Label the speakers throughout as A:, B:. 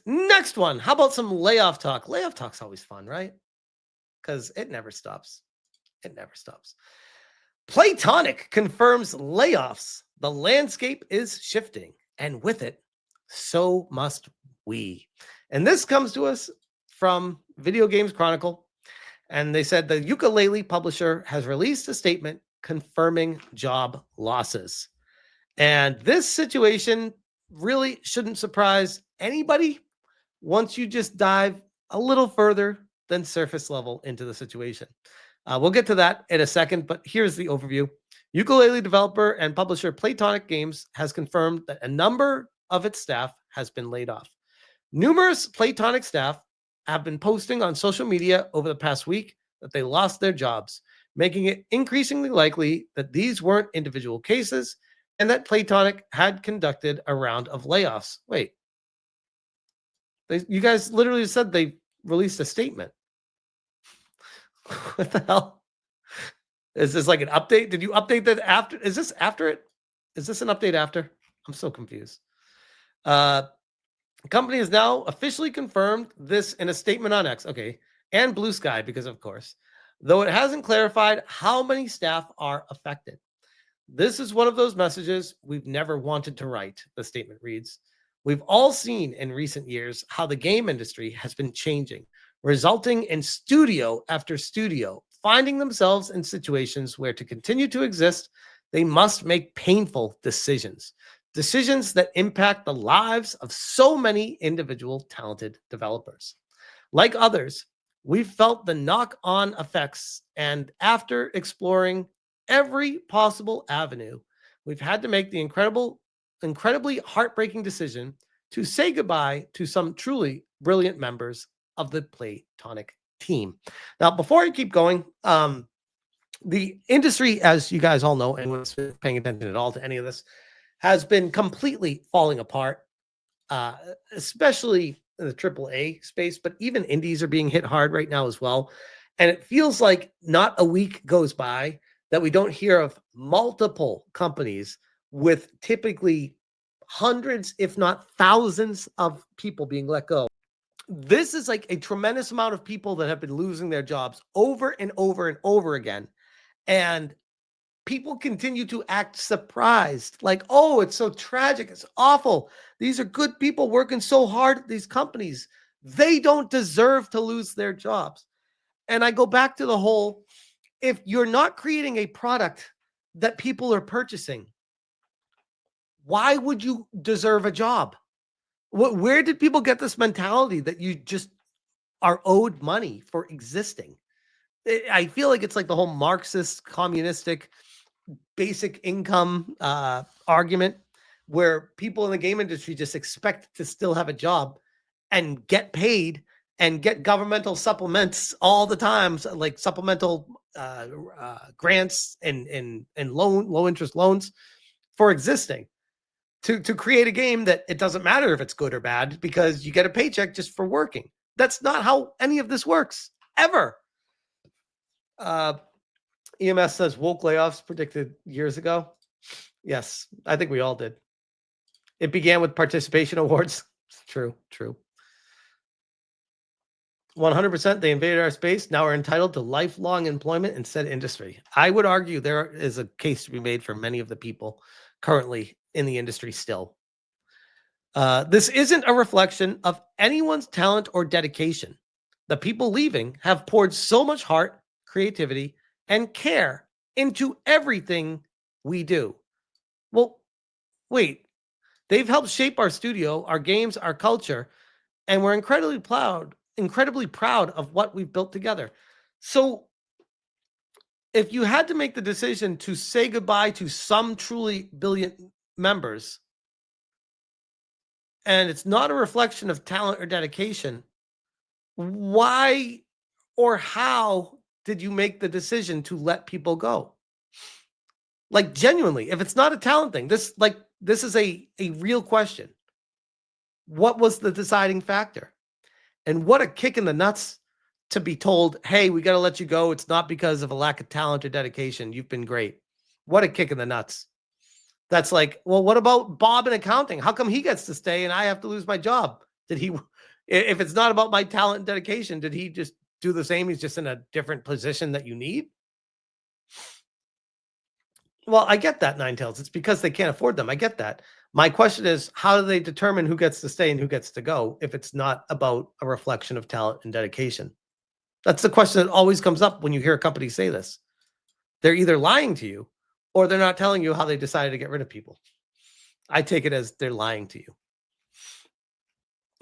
A: Next one. How about some layoff talk? Layoff talk's always fun, right? Because it never stops. It never stops. Playtonic confirms layoffs. The landscape is shifting, and with it, so must we. And this comes to us from Video Games Chronicle. And they said the Yooka-Laylee publisher has released a statement confirming job losses. And this situation really shouldn't surprise anybody once you just dive a little further than surface level into the situation. We'll get to that in a second, but here's the overview. Yooka-Laylee developer and publisher Playtonic Games has confirmed that a number of its staff has been laid off. Numerous Playtonic staff have been posting on social media over the past week that they lost their jobs, making it increasingly likely that these weren't individual cases and that Playtonic had conducted a round of layoffs. Wait, you guys literally said they released a statement. What the hell? Is this like an update? Did you update that after? Is this after it? Is this an update after? I'm so confused. The company has now officially confirmed this in a statement on X. Okay. And Blue Sky, because of course, though it hasn't clarified how many staff are affected. This is one of those messages we've never wanted to write, the statement reads. We've all seen in recent years how the game industry has been changing, resulting in studio after studio finding themselves in situations where to continue to exist, they must make painful decisions that impact the lives of so many individual talented developers. Like others, we've felt the knock-on effects, and after exploring every possible avenue, we've had to make the incredibly heartbreaking decision to say goodbye to some truly brilliant members of the Playtonic team. Now, before I keep going, the industry, as you guys all know, and was paying attention at all to any of this, has been completely falling apart, especially in the AAA space, but even indies are being hit hard right now as well. And it feels like not a week goes by that we don't hear of multiple companies with typically hundreds, if not thousands of people being let go. This is like a tremendous amount of people that have been losing their jobs over and over and over again. And people continue to act surprised, like, oh, it's so tragic. It's awful. These are good people working so hard at these companies. They don't deserve to lose their jobs. And I go back to the whole, if you're not creating a product that people are purchasing, why would you deserve a job? Where did people get this mentality that you just are owed money for existing? I feel like it's like the whole Marxist, communistic, basic income argument where people in the game industry just expect to still have a job and get paid and get governmental supplements all the time, like supplemental grants and low interest loans for existing. To create a game that it doesn't matter if it's good or bad because you get a paycheck just for working. That's not how any of this works, ever. EMS says woke layoffs predicted years ago. Yes, I think we all did. It began with participation awards. True. 100%, they invaded our space. Now we're entitled to lifelong employment in said industry. I would argue there is a case to be made for many of the people currently in the industry still. This isn't a reflection of anyone's talent or dedication. The people leaving have poured so much heart, creativity, and care into everything we do. Well, wait, they've helped shape our studio, our games, our culture, and we're incredibly proud of what we've built together. So if you had to make the decision to say goodbye to some truly brilliant members, and it's not a reflection of talent or dedication, why or how did you make the decision to let people go? Like, genuinely, if it's not a talent thing, this is a real question. What was the deciding factor? And what a kick in the nuts to be told, hey, we got to let you go. It's not because of a lack of talent or dedication. You've been great. What a kick in the nuts. That's like, well, what about Bob in accounting? How come he gets to stay and I have to lose my job? Did he, if it's not about my talent and dedication, did he just do the same? He's just in a different position that you need. Well, I get that, Ninetales. It's because they can't afford them. I get that. My question is, how do they determine who gets to stay and who gets to go if it's not about a reflection of talent and dedication? That's the question that always comes up when you hear a company say this. They're either lying to you or they're not telling you how they decided to get rid of people. I take it as they're lying to you.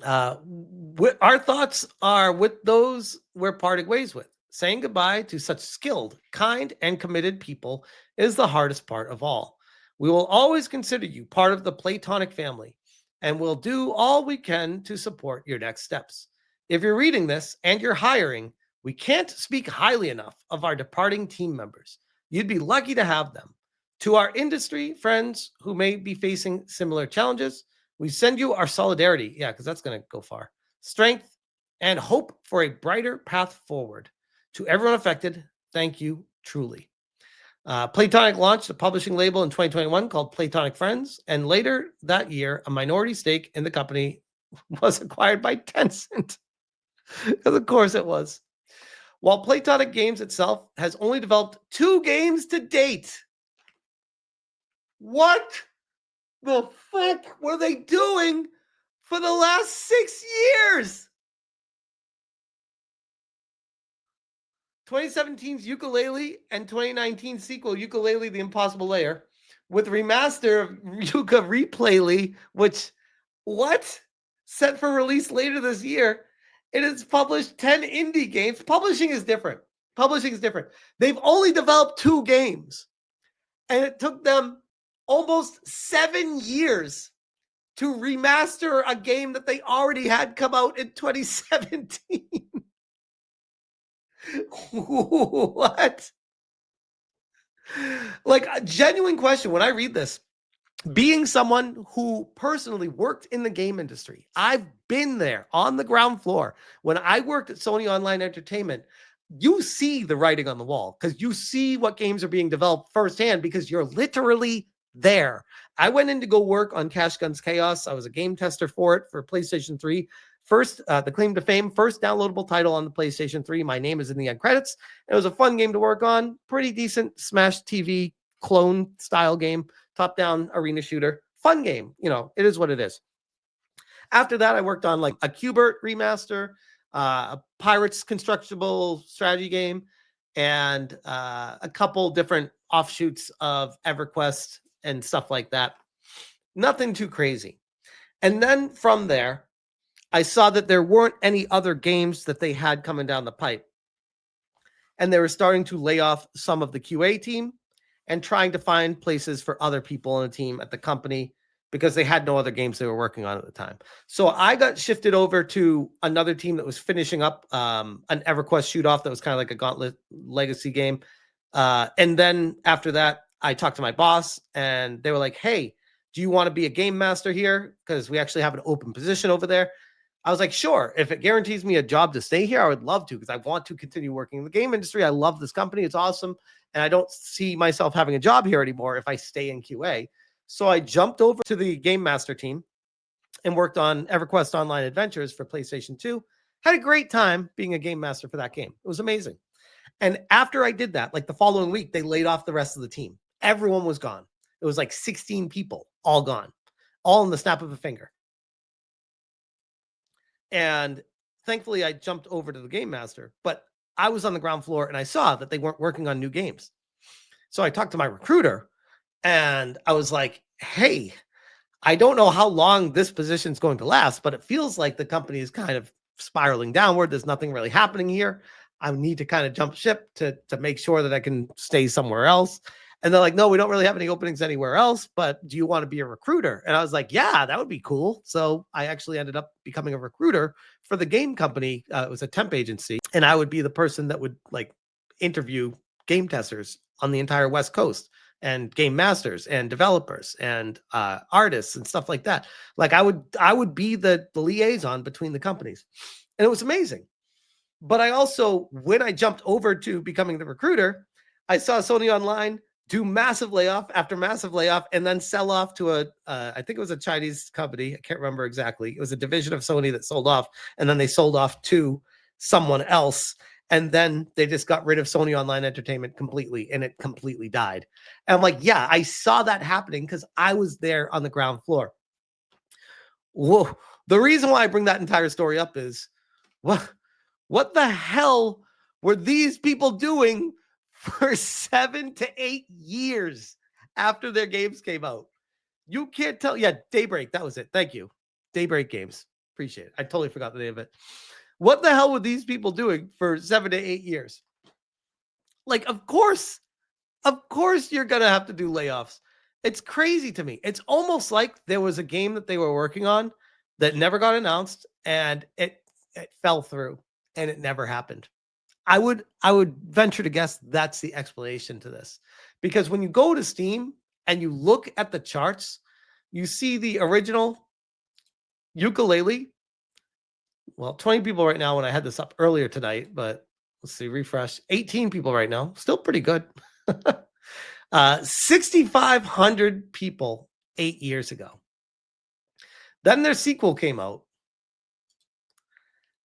A: Our thoughts are with those we're parting ways with. Saying goodbye to such skilled, kind, and committed people is the hardest part of all. We will always consider you part of the Playtonic family, and we'll do all we can to support your next steps. If you're reading this and you're hiring, we can't speak highly enough of our departing team members. You'd be lucky to have them. To our industry friends who may be facing similar challenges, we send you our solidarity. Yeah, because that's going to go far. Strength and hope for a brighter path forward. To everyone affected, thank you truly. Playtonic launched a publishing label in 2021 called Playtonic Friends, and later that year, a minority stake in the company was acquired by Tencent. Because of course it was. While Playtonic Games itself has only developed 2 games to date. What the fuck were they doing for the last 6 years? 2017's Yooka-Laylee and 2019 sequel Yooka-Laylee The Impossible Layer with remaster of Yooka-Laylee, which, what? Set for release later this year. It has published 10 indie games. Publishing is different. They've only developed 2 games, and it took them almost 7 years to remaster a game that they already had come out in 2017. What? Like, a genuine question when I read this. Being someone who personally worked in the game industry, I've been there on the ground floor. When I worked at Sony Online Entertainment, you see the writing on the wall because you see what games are being developed firsthand because you're literally there. I went in to go work on Cash Guns Chaos. I was a game tester for it for PlayStation 3. First, the claim to fame, first downloadable title on the PlayStation 3. My name is in the end credits. It was a fun game to work on. Pretty decent Smash TV clone style game. Top-down arena shooter. Fun game. You know, it is what it is. After that, I worked on like a Qbert remaster, a Pirates constructible strategy game, and a couple different offshoots of EverQuest and stuff like that. Nothing too crazy. And then from there, I saw that there weren't any other games that they had coming down the pipe. And they were starting to lay off some of the QA team and trying to find places for other people on the team at the company because they had no other games they were working on at the time. So I got shifted over to another team that was finishing up an EverQuest shoot-off that was kind of like a Gauntlet legacy game. And then after that, I talked to my boss, and they were like, hey, do you want to be a game master here? Because we actually have an open position over there. I was like, sure. If it guarantees me a job to stay here, I would love to because I want to continue working in the game industry. I love this company. It's awesome. And I don't see myself having a job here anymore if I stay in QA. So I jumped over to the Game Master team and worked on EverQuest Online Adventures for PlayStation 2. Had a great time being a Game Master for that game. It was amazing. And after I did that, like the following week, they laid off the rest of the team. Everyone was gone. It was like 16 people, all gone, all in the snap of a finger. And thankfully, I jumped over to the Game Master, but I was on the ground floor and I saw that they weren't working on new games. So I talked to my recruiter and I was like, hey, I don't know how long this position is going to last, but it feels like the company is kind of spiraling downward. There's nothing really happening here. I need to kind of jump ship to make sure that I can stay somewhere else. And they're like, no, we don't really have any openings anywhere else, but do you want to be a recruiter? And I was like, yeah, that would be cool. So I actually ended up becoming a recruiter for the game company. It was a temp agency. And I would be the person that would like interview game testers on the entire West Coast and game masters and developers and artists and stuff like that. Like I would be the liaison between the companies. And it was amazing. But I also, when I jumped over to becoming the recruiter, I saw Sony Online do massive layoff after massive layoff, and then sell off to I think it was a Chinese company. I can't remember exactly. It was a division of Sony that sold off, and then they sold off to someone else. And then they just got rid of Sony Online Entertainment completely, and it completely died. And I'm like, yeah, I saw that happening because I was there on the ground floor. Whoa. The reason why I bring that entire story up is, what the hell were these people doing for 7 to 8 years after their games came out? You can't tell. Yeah, Daybreak. That was it. Thank you. Daybreak Games. Appreciate it. I totally forgot the name of it. What the hell were these people doing for 7 to 8 years? Like, of course you're going to have to do layoffs. It's crazy to me. It's almost like there was a game that they were working on that never got announced, and it fell through and it never happened. I would venture to guess that's the explanation to this. Because when you go to Steam and you look at the charts, you see the original Yooka-Laylee. Well, 20 people right now when I had this up earlier tonight, but let's see, refresh. 18 people right now. Still pretty good. 6,500 people 8 years ago. Then their sequel came out.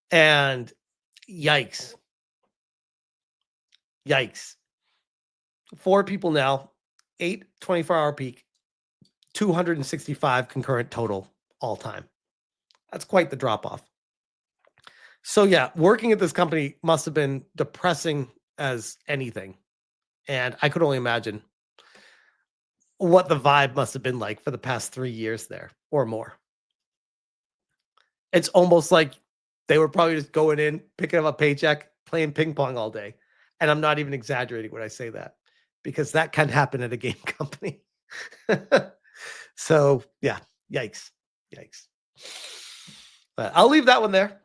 A: And yikes. 4 people now, 8 24-hour peak, 265 concurrent total all time. That's quite the drop off. So yeah, working at this company must have been depressing as anything. And I could only imagine what the vibe must have been like for the past 3 years there or more. It's almost like they were probably just going in, picking up a paycheck, playing ping pong all day. And I'm not even exaggerating when I say that, because that can happen at a game company. So yeah, yikes. But I'll leave that one there.